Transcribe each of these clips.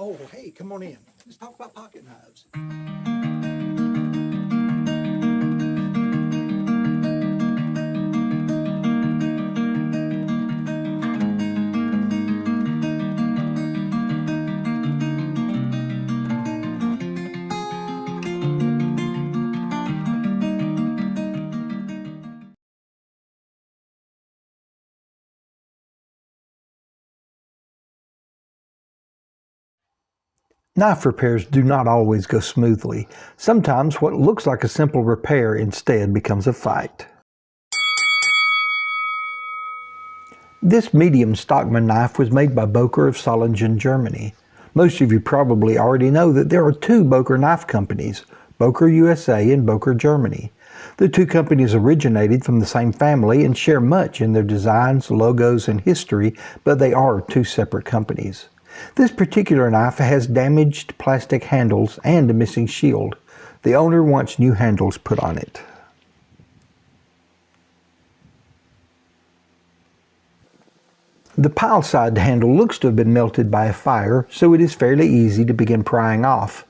Oh, hey, come on in. Let's talk about pocket knives. Knife repairs do not always go smoothly. Sometimes what looks like a simple repair instead becomes a fight. This medium stockman knife was made by Boker of Solingen, Germany. Most of you probably already know that there are two Boker knife companies, Boker USA and Boker Germany. The two companies originated from the same family and share much in their designs, logos, and history, but they are two separate companies. This particular knife has damaged plastic handles and a missing shield. The owner wants new handles put on it. The pile side handle looks to have been melted by a fire, so it is fairly easy to begin prying off.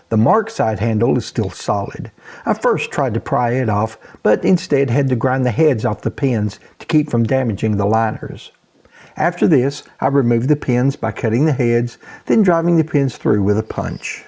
The mark side handle is still solid. I first tried to pry it off, but instead had to grind the heads off the pins to keep from damaging the liners. After this, I removed the pins by cutting the heads, then driving the pins through with a punch.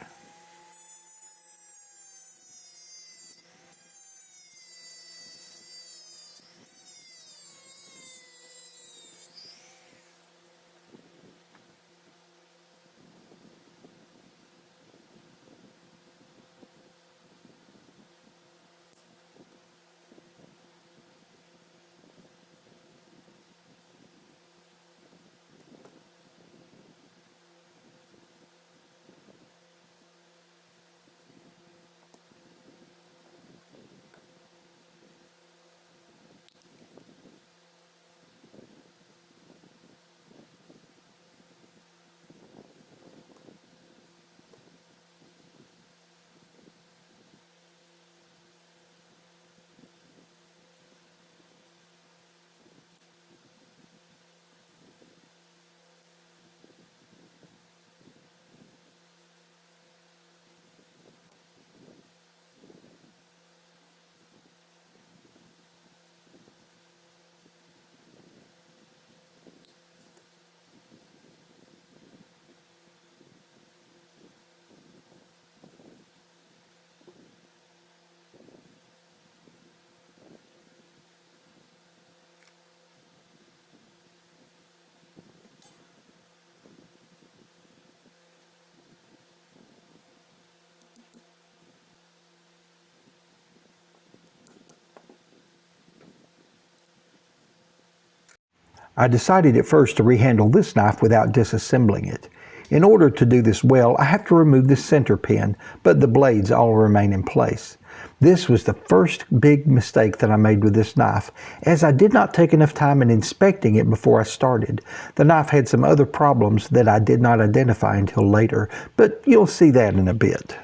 I decided at first to rehandle this knife without disassembling it. In order to do this well, I have to remove the center pin, but the blades all remain in place. This was the first big mistake that I made with this knife, as I did not take enough time in inspecting it before I started. The knife had some other problems that I did not identify until later, but you'll see that in a bit.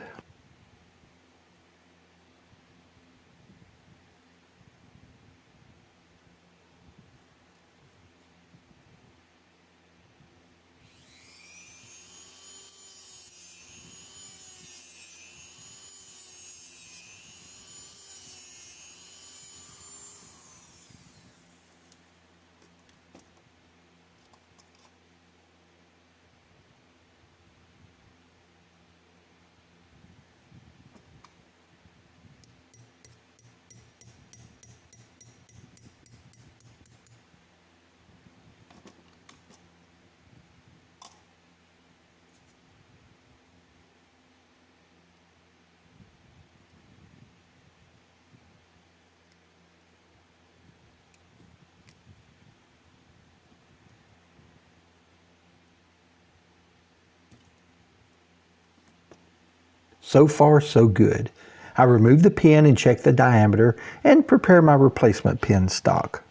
So far, so good. I remove the pin and check the diameter and prepare my replacement pin stock.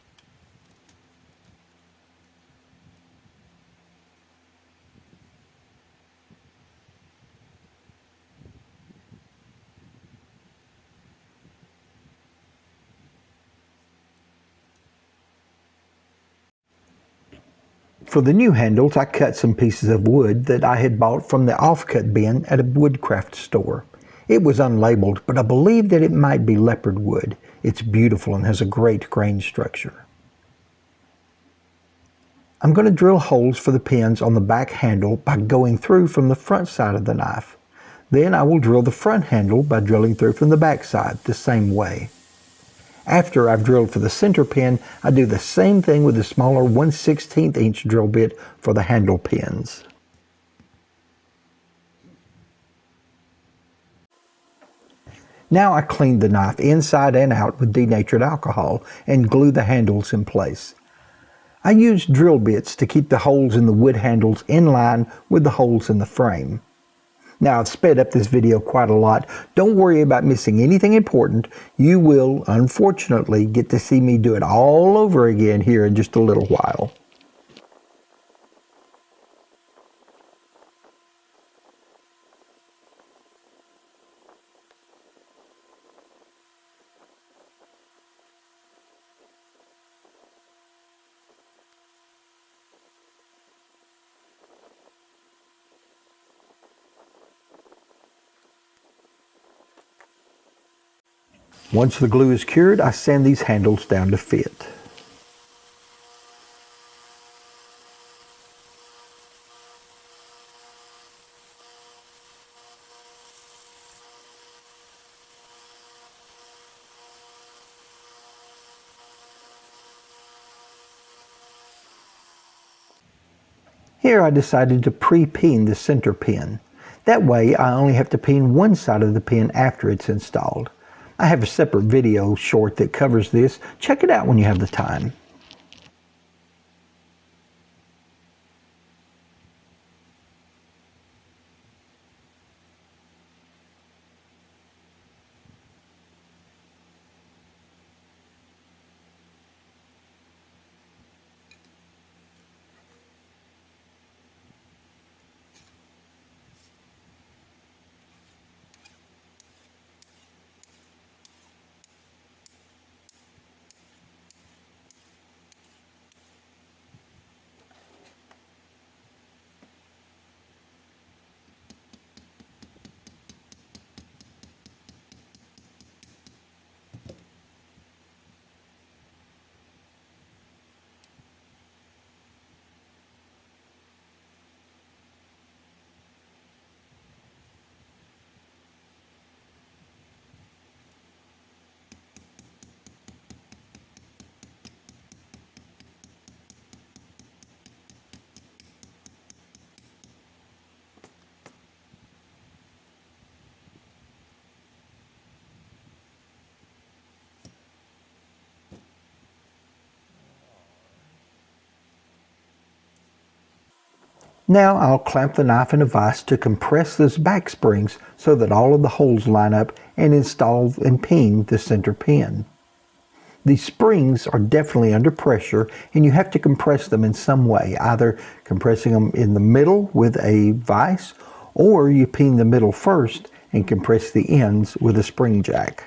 For the new handles, I cut some pieces of wood that I had bought from the offcut bin at a woodcraft store. It was unlabeled, but I believe that it might be leopard wood. It's beautiful and has a great grain structure. I'm going to drill holes for the pins on the back handle by going through from the front side of the knife. Then I will drill the front handle by drilling through from the back side the same way. After I've drilled for the center pin, I do the same thing with the smaller 1/16 inch drill bit for the handle pins. Now I clean the knife inside and out with denatured alcohol and glue the handles in place. I use drill bits to keep the holes in the wood handles in line with the holes in the frame. Now I've sped up this video quite a lot. Don't worry about missing anything important. You will, unfortunately, get to see me do it all over again here in just a little while. Once the glue is cured, I sand these handles down to fit. Here I decided to pre-peen the center pin. That way I only have to peen one side of the pin after it's installed. I have a separate video short that covers this. Check it out when you have the time. Now I'll clamp the knife in a vise to compress those back springs so that all of the holes line up and install and peen the center pin. These springs are definitely under pressure and you have to compress them in some way, either compressing them in the middle with a vise or you peen the middle first and compress the ends with a spring jack.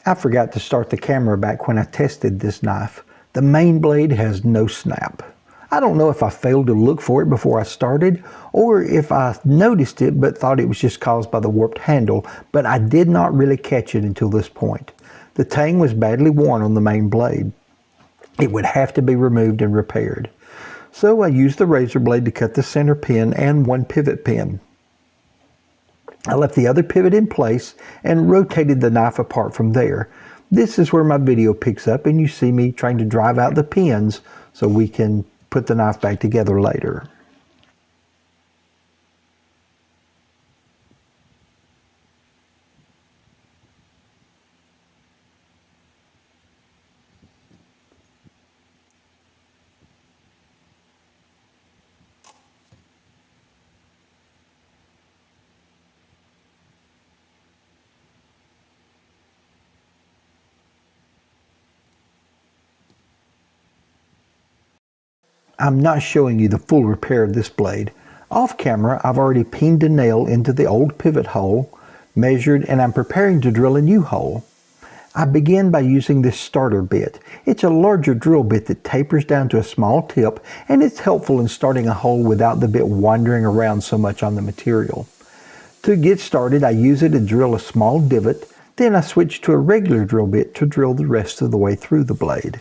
I forgot to start the camera back when I tested this knife. The main blade has no snap. I don't know if I failed to look for it before I started or if I noticed it but thought it was just caused by the warped handle, but I did not really catch it until this point. The tang was badly worn on the main blade. It would have to be removed and repaired. So I used the razor blade to cut the center pin and one pivot pin. I left the other pivot in place and rotated the knife apart from there. This is where my video picks up and you see me trying to drive out the pins so we can put the knife back together later. I'm not showing you the full repair of this blade. Off camera, I've already peened a nail into the old pivot hole, measured, and I'm preparing to drill a new hole. I begin by using this starter bit. It's a larger drill bit that tapers down to a small tip, and it's helpful in starting a hole without the bit wandering around so much on the material. To get started, I use it to drill a small divot, then I switch to a regular drill bit to drill the rest of the way through the blade.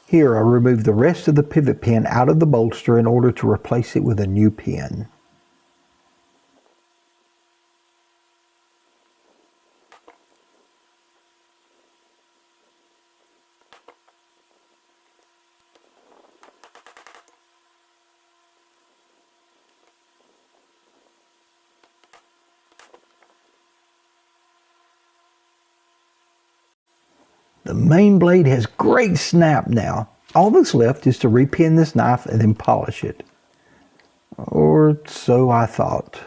Here I remove the rest of the pivot pin out of the bolster in order to replace it with a new pin. The main blade has great snap now. All that's left is to repin this knife and then polish it. Or so I thought.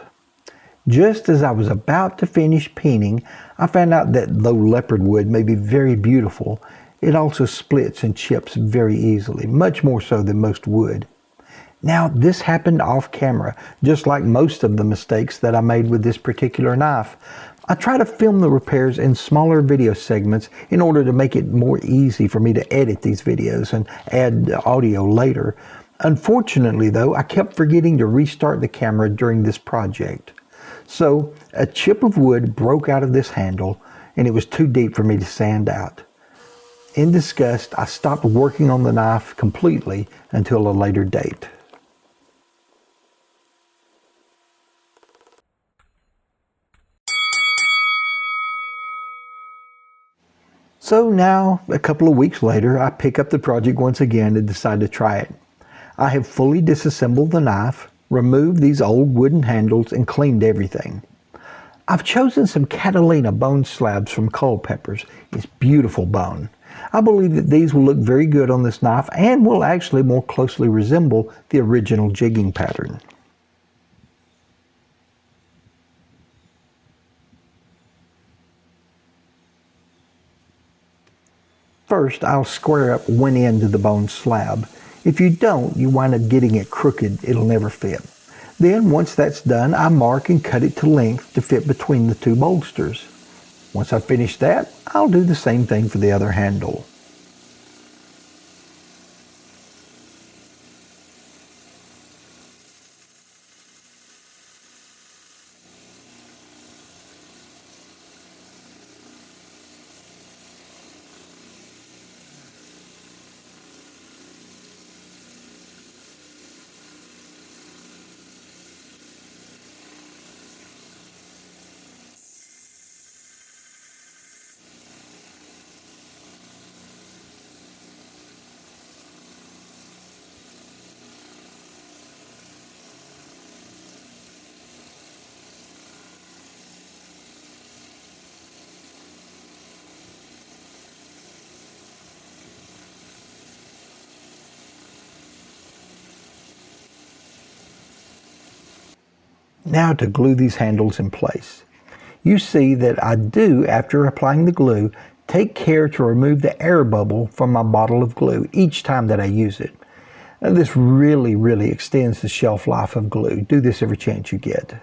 Just as I was about to finish pinning, I found out that though leopard wood may be very beautiful, it also splits and chips very easily, much more so than most wood. Now, this happened off camera, just like most of the mistakes that I made with this particular knife. I try to film the repairs in smaller video segments in order to make it more easy for me to edit these videos and add audio later. Unfortunately, though, I kept forgetting to restart the camera during this project. So, a chip of wood broke out of this handle, and it was too deep for me to sand out. In disgust, I stopped working on the knife completely until a later date. So now, a couple of weeks later, I pick up the project once again and decide to try it. I have fully disassembled the knife, removed these old wooden handles, and cleaned everything. I've chosen some Catalina bone slabs from Culpeper's. It's beautiful bone. I believe that these will look very good on this knife and will actually more closely resemble the original jigging pattern. First, I'll square up one end of the bone slab. If you don't, you wind up getting it crooked. It'll never fit. Then, once that's done, I mark and cut it to length to fit between the two bolsters. Once I've finished that, I'll do the same thing for the other handle. Now to glue these handles in place. You see that I do, after applying the glue, take care to remove the air bubble from my bottle of glue each time that I use it. And this really extends the shelf life of glue. Do this every chance you get.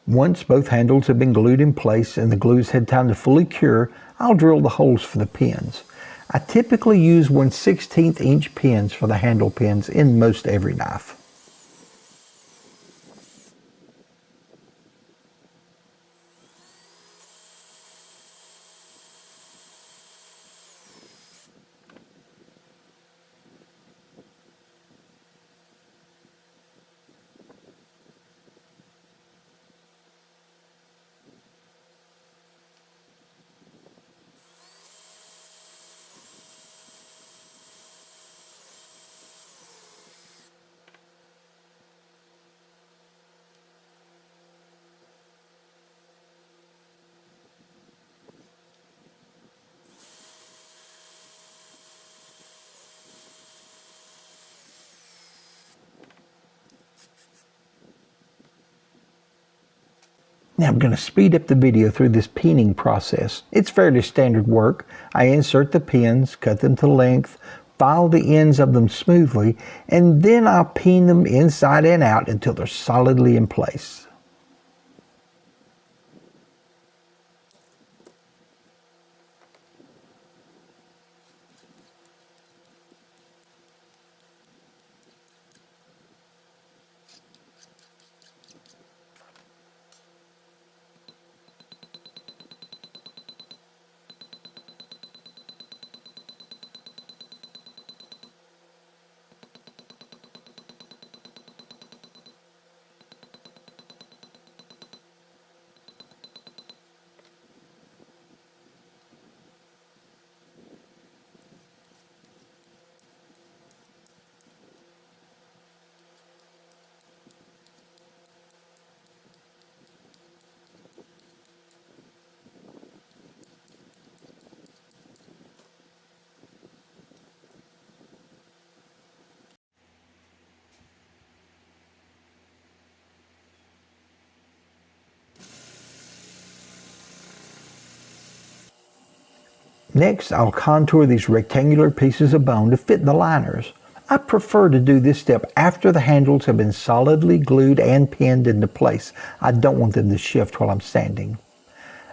Once both handles have been glued in place and the glue's had time to fully cure, I'll drill the holes for the pins. I typically use 1/16 inch pins for the handle pins in most every knife. Now I'm going to speed up the video through this pinning process. It's fairly standard work. I insert the pins, cut them to length, file the ends of them smoothly, and then I'll pin them inside and out until they're solidly in place. Next, I'll contour these rectangular pieces of bone to fit the liners. I prefer to do this step after the handles have been solidly glued and pinned into place. I don't want them to shift while I'm sanding.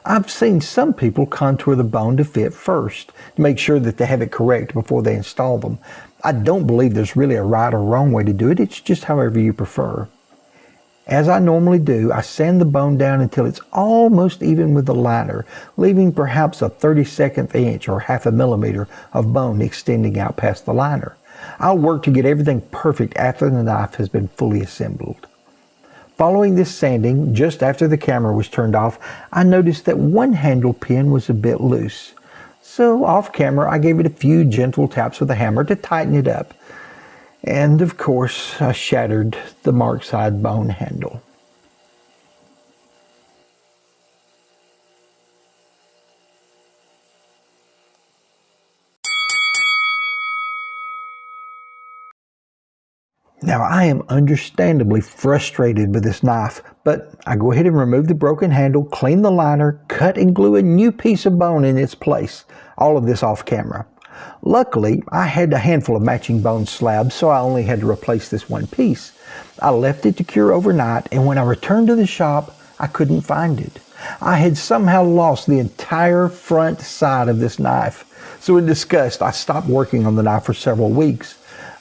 I've seen some people contour the bone to fit first, to make sure that they have it correct before they install them. I don't believe there's really a right or wrong way to do it, it's just however you prefer. As I normally do, I sand the bone down until it's almost even with the liner, leaving perhaps a 32nd inch or half a millimeter of bone extending out past the liner. I'll work to get everything perfect after the knife has been fully assembled. Following this sanding, just after the camera was turned off, I noticed that one handle pin was a bit loose. So off camera, I gave it a few gentle taps with a hammer to tighten it up. And of course, I shattered the mark side bone handle. Now I am understandably frustrated with this knife, but I go ahead and remove the broken handle, clean the liner, cut and glue a new piece of bone in its place. All of this off camera. Luckily, I had a handful of matching bone slabs, so I only had to replace this one piece. I left it to cure overnight, and when I returned to the shop, I couldn't find it. I had somehow lost the entire front side of this knife. So in disgust, I stopped working on the knife for several weeks.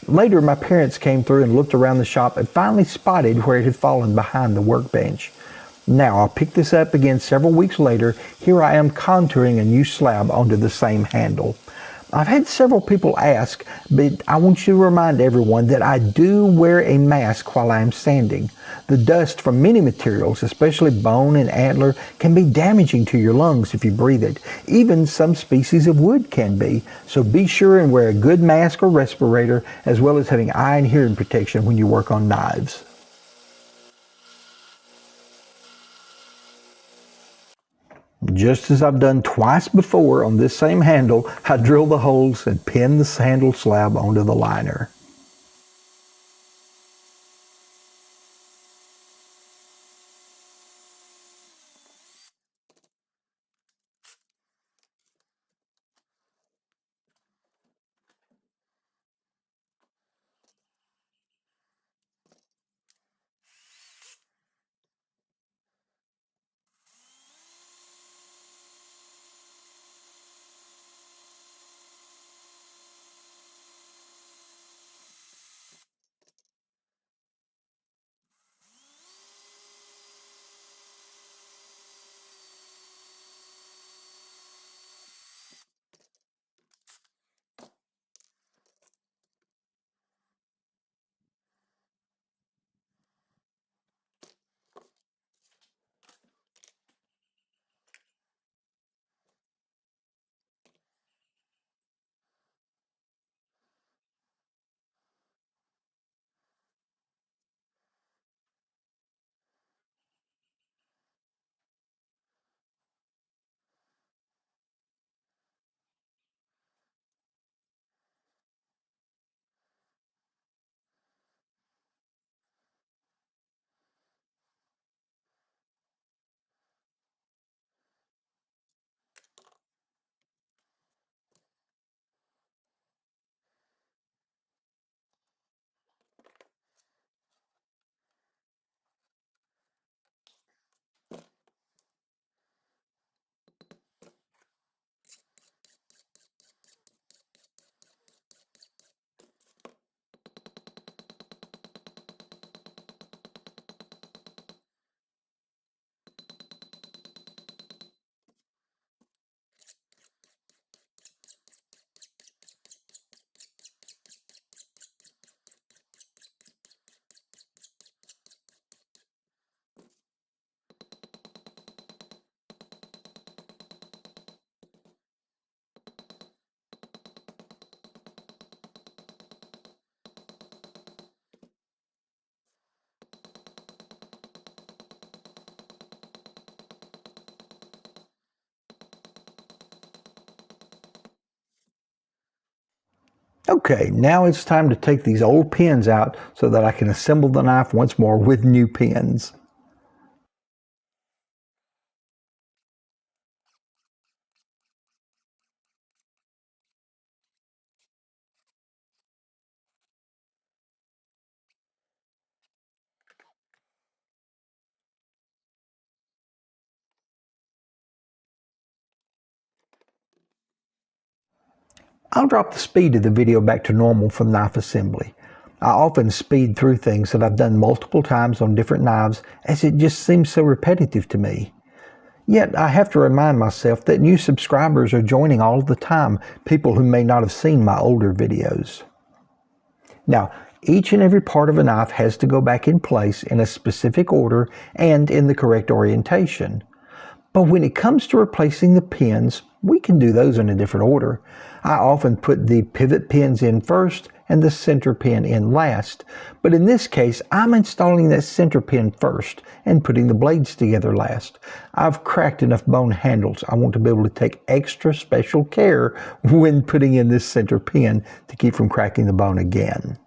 Later, my parents came through and looked around the shop and finally spotted where it had fallen behind the workbench. Now, I'll pick this up again several weeks later. Here I am contouring a new slab onto the same handle. I've had several people ask, but I want you to remind everyone that I do wear a mask while I am sanding. The dust from many materials, especially bone and antler, can be damaging to your lungs if you breathe it. Even some species of wood can be. So be sure and wear a good mask or respirator, as well as having eye and hearing protection when you work on knives. Just as I've done twice before on this same handle, I drill the holes and pin the handle slab onto the liner. Okay, now it's time to take these old pins out so that I can assemble the knife once more with new pins. I'll drop the speed of the video back to normal for knife assembly. I often speed through things that I've done multiple times on different knives as it just seems so repetitive to me. Yet I have to remind myself that new subscribers are joining all the time, people who may not have seen my older videos. Now, each and every part of a knife has to go back in place in a specific order and in the correct orientation. But when it comes to replacing the pins, we can do those in a different order. I often put the pivot pins in first and the center pin in last. But in this case, I'm installing that center pin first and putting the blades together last. I've cracked enough bone handles. I want to be able to take extra special care when putting in this center pin to keep from cracking the bone again.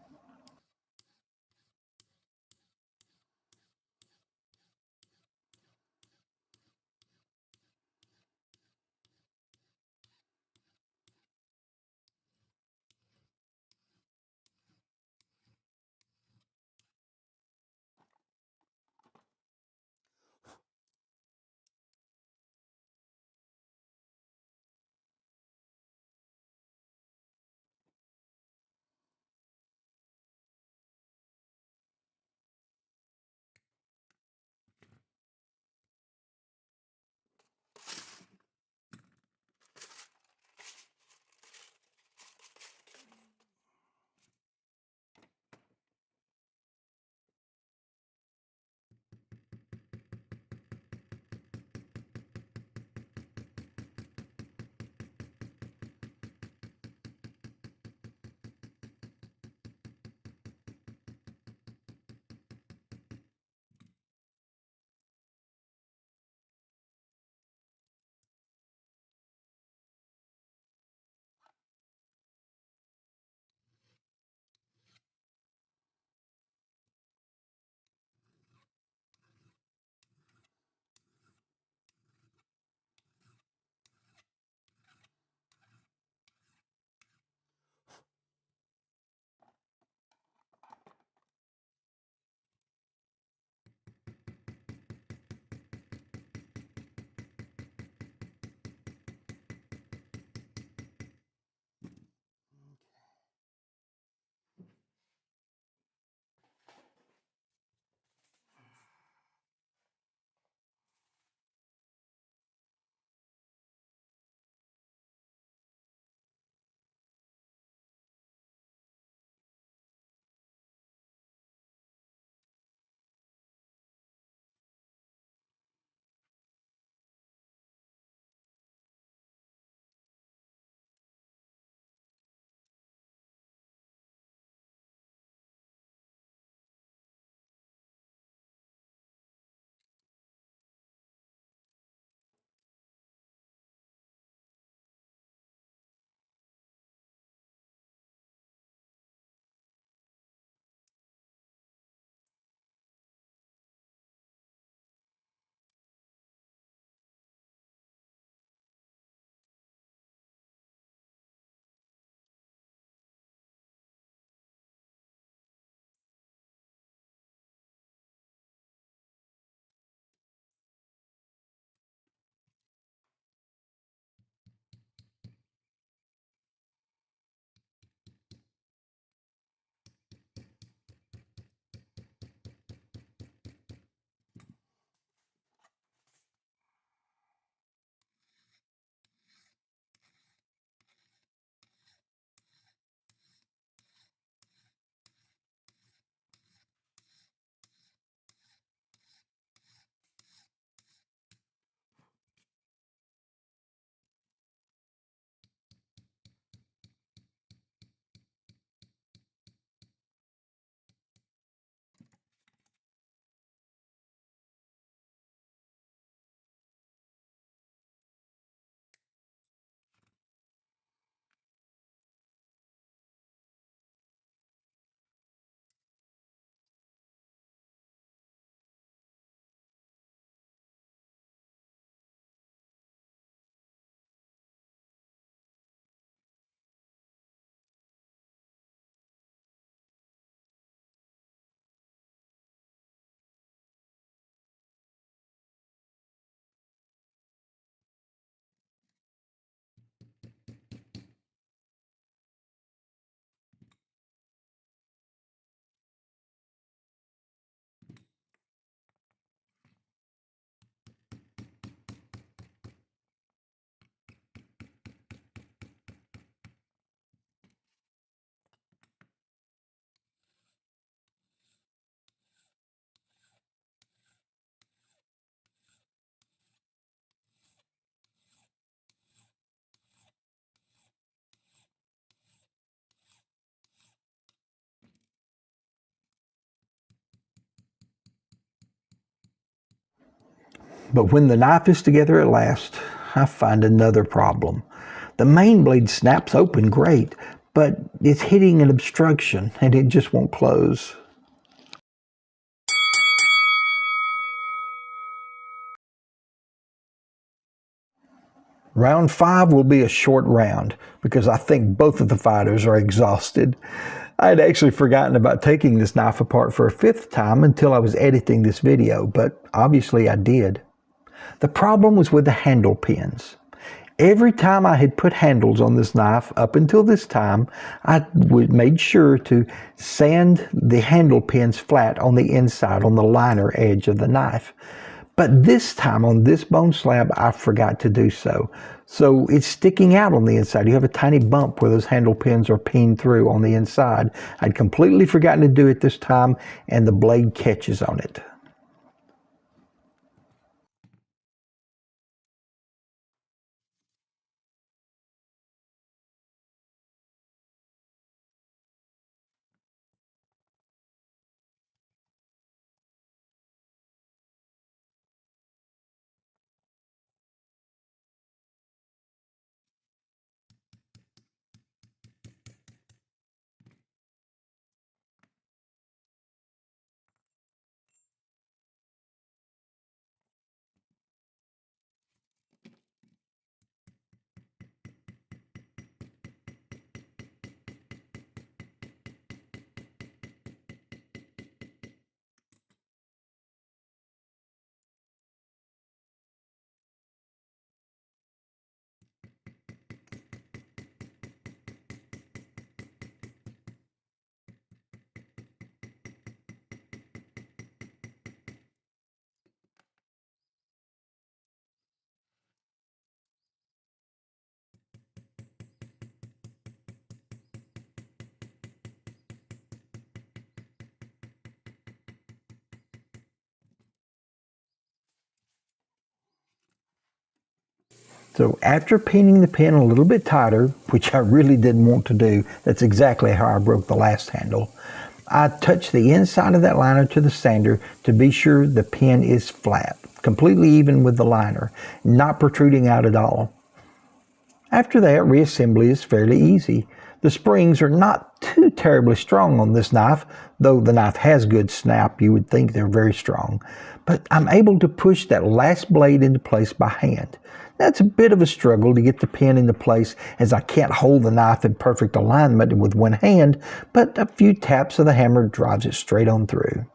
But when the knife is together at last, I find another problem. The main blade snaps open great, but it's hitting an obstruction and it just won't close. Round 5 will be a short round because I think both of the fighters are exhausted. I had actually forgotten about taking this knife apart for a 5th time until I was editing this video, but obviously I did. The problem was with the handle pins. Every time I had put handles on this knife up until this time, I made sure to sand the handle pins flat on the inside, on the liner edge of the knife. But this time on this bone slab, I forgot to do so. So it's sticking out on the inside. You have a tiny bump where those handle pins are peened through on the inside. I'd completely forgotten to do it this time, and the blade catches on it. So after peening the pin a little bit tighter, which I really didn't want to do, that's exactly how I broke the last handle, I touched the inside of that liner to the sander to be sure the pin is flat, completely even with the liner, not protruding out at all. After that, reassembly is fairly easy. The springs are not too terribly strong on this knife, though the knife has good snap. You would think they're very strong. But I'm able to push that last blade into place by hand. That's a bit of a struggle to get the pin into place as I can't hold the knife in perfect alignment with one hand, but a few taps of the hammer drives it straight on through.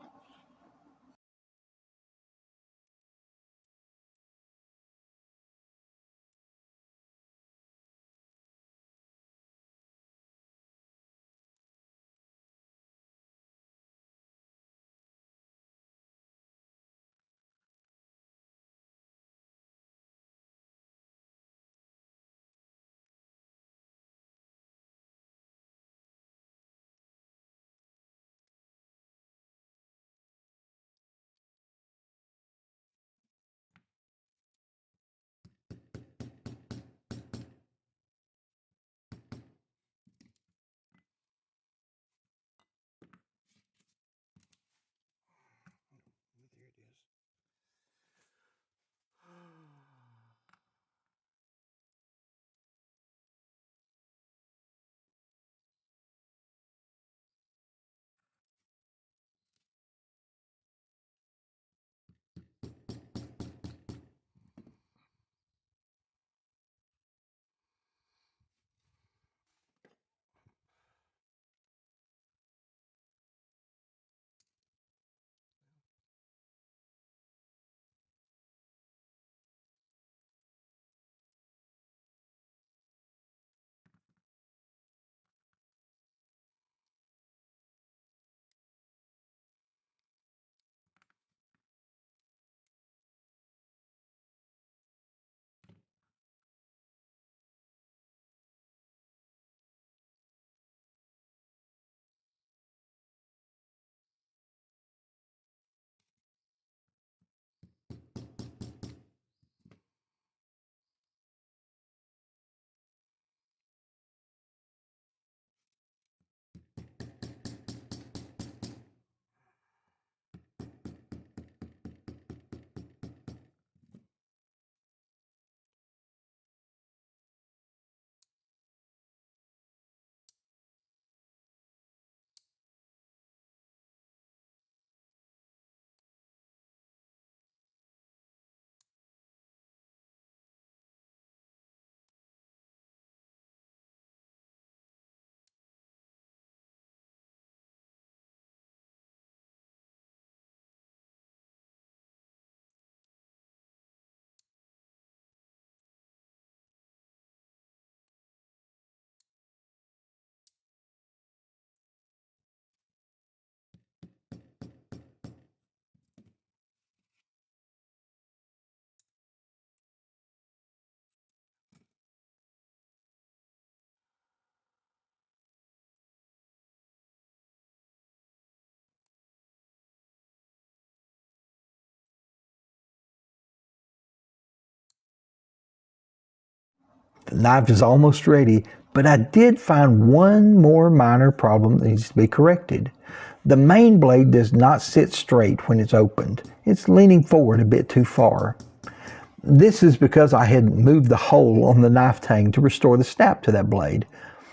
The knife is almost ready, but I did find one more minor problem that needs to be corrected. The main blade does not sit straight when it's opened. It's leaning forward a bit too far. This is because I had moved the hole on the knife tang to restore the snap to that blade.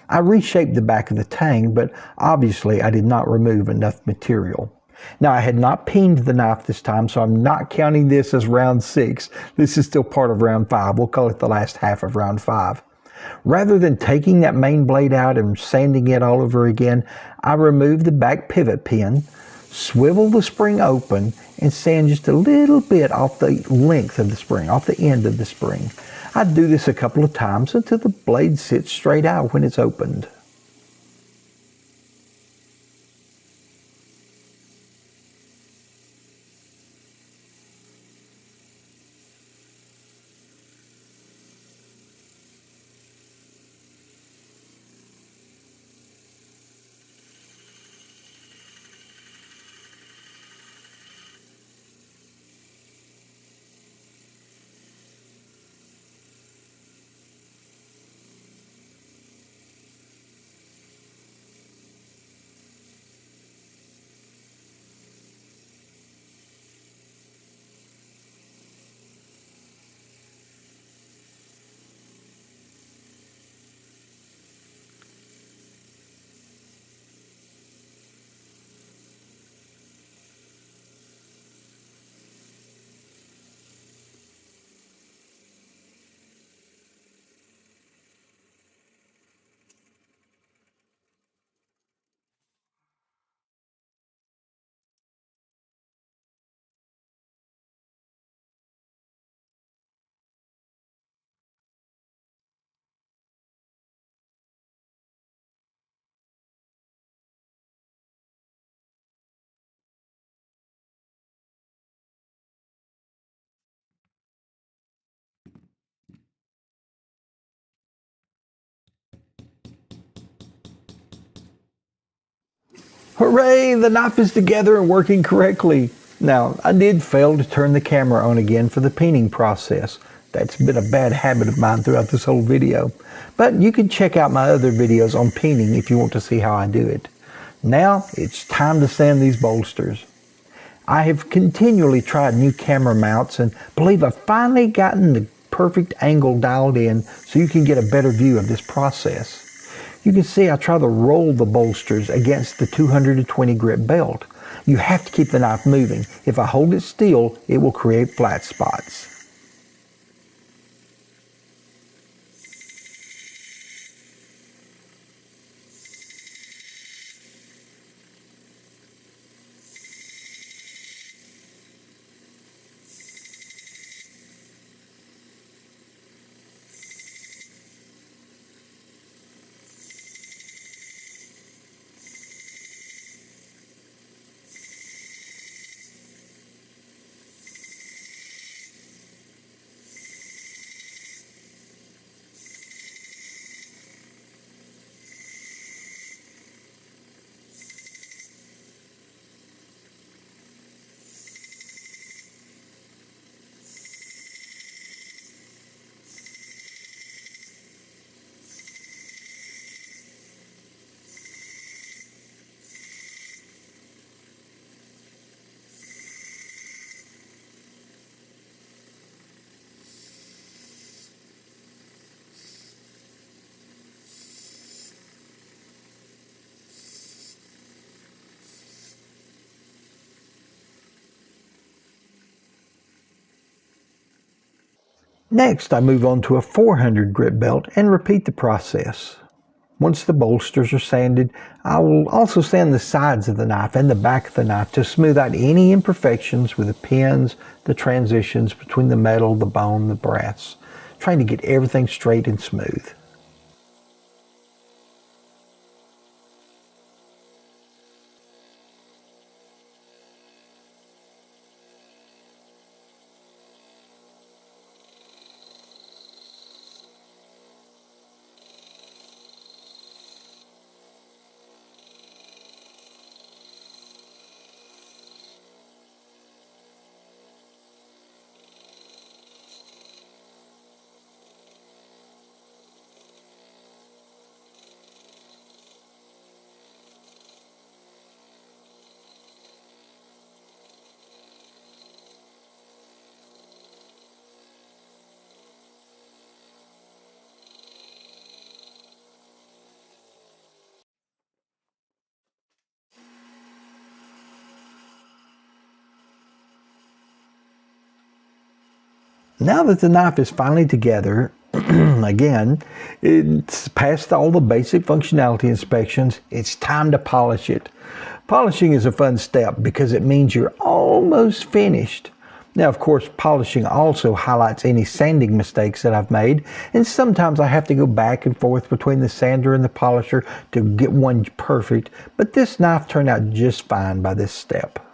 I reshaped the back of the tang, but obviously I did not remove enough material. Now, I had not peened the knife this time, so I'm not counting this as round 6. This is still part of round 5. We'll call it the last half of round 5. Rather than taking that main blade out and sanding it all over again, I removed the back pivot pin, swivel the spring open, and sand just a little bit off the length of the spring, off the end of the spring. I do this a couple of times until the blade sits straight out when it's opened. Hooray! The knife is together and working correctly. Now, I did fail to turn the camera on again for the peening process. That's been a bad habit of mine throughout this whole video. But you can check out my other videos on peening if you want to see how I do it. Now, it's time to sand these bolsters. I have continually tried new camera mounts and believe I've finally gotten the perfect angle dialed in so you can get a better view of this process. You can see I try to roll the bolsters against the 220 grit belt. You have to keep the knife moving. If I hold it still, it will create flat spots. Next, I move on to a 400 grit belt and repeat the process. Once the bolsters are sanded, I will also sand the sides of the knife and the back of the knife to smooth out any imperfections with the pins, the transitions between the metal, the bone, the brass, trying to get everything straight and smooth. Now that the knife is finally together, again, it's passed all the basic functionality inspections, it's time to polish it. Polishing is a fun step because it means you're almost finished. Now, of course, polishing also highlights any sanding mistakes that I've made, and sometimes I have to go back and forth between the sander and the polisher to get one perfect, but this knife turned out just fine by this step.